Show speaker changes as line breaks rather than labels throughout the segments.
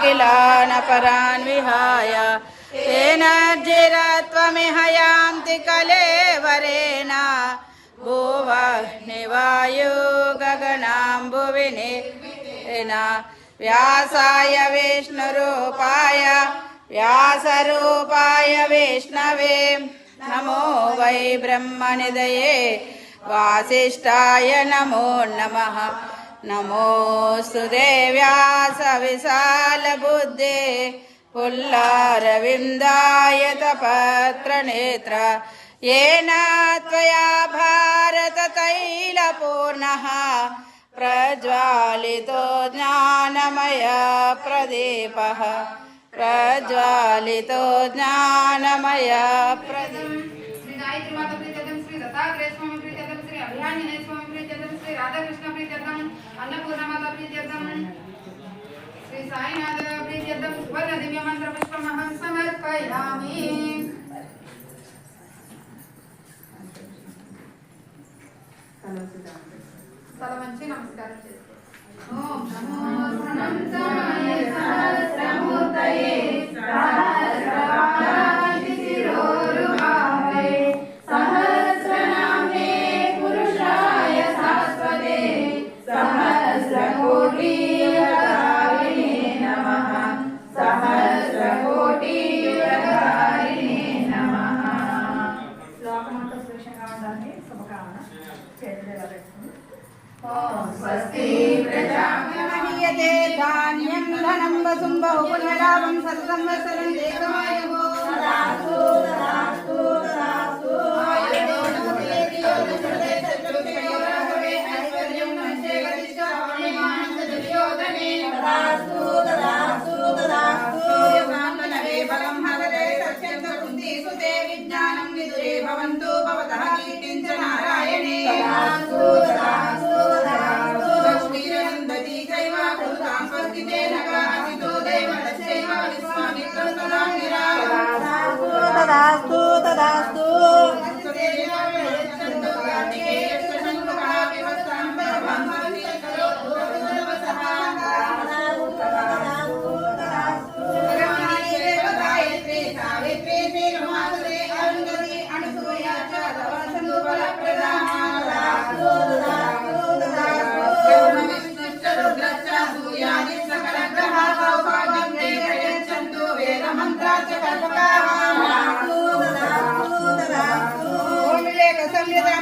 किलान परान् विहाय तेन जिरत्वमिह यान्ति कलेवरेण भुवग्निवायो गगनाम्बुविनिर्मितेन व्यासाय विष्णुरूपाय व्यासरूपाय विष्णवे नमो वै ब्रह्मनिधये वासिष्ठाय नमो नमः। नमोऽस्तु ते व्यासविशालबुद्धे पुल्लारविन्दायतपत्रनेत्र येन त्वया भारततैलपूर्णः प्रज्वालितो ज्ञानमय प्रदीपः प्रज्वालितो ज्ञानमय प्रदीपः।
श्री गायत्री माता प्रीत्यर्थम, श्री दत्तात्रेय स्वामी प्रीत्यर्थम, श्री अभियान्जनेय स्वामी प्रीत्यर्थम, श्री राधाकृष्ण प्रीत्यर्थम, अन्नपूर्णा माता प्रीत्यर्थम, श्री साईनाथ प्रीत्यर्थम सुवर्ण दिव्य मंत्र पुष्पमहं समर्पयामि। तल వంచి నమస్కారం చేసుకో। ఓం నమో అనంతాయ సహస్రమూర్తయే సహస్రపాదాది శిరోరుభావే సహస్రనామే పురుషాయ శాశ్వతే సహస్రకోటియుగధారిణే నమః సహస్రకోటియుగధారిణే నమః। శ్లోకమంతా స్పష్టంగా ఉండాలని శుభకామన చేతులు ఇలా పెట్టుకుని स्वस्ति प्रजापतिमहीयते धान्यं धनं वसुं बहुपुनरावं शतसंवत्सरं देवमायुः तदास्तु तदास्तु तदास्तु आयुर्दो नमोऽप्येतियो दशरथे चतुर्दशयोरभवे ऐश्वर्यं वंशेगतिश्चावणिमानन्दुर्योधने तदास्तु तदास्तु तदास्तु सूर्यसाम्बनवे बलं हरते सत्यं कुन्तीसुते विज्ञानं विदुरे भवन्तु भवतः कीर्तिं च नारायणे तदास्तु तदास्तु तदास्तु तदास्तु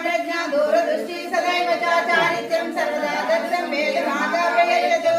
प्रज्ञा दूरदृष्टि सदैव चारित्यं सर्वदा दत्तं वेद माता प्रयच्छतु।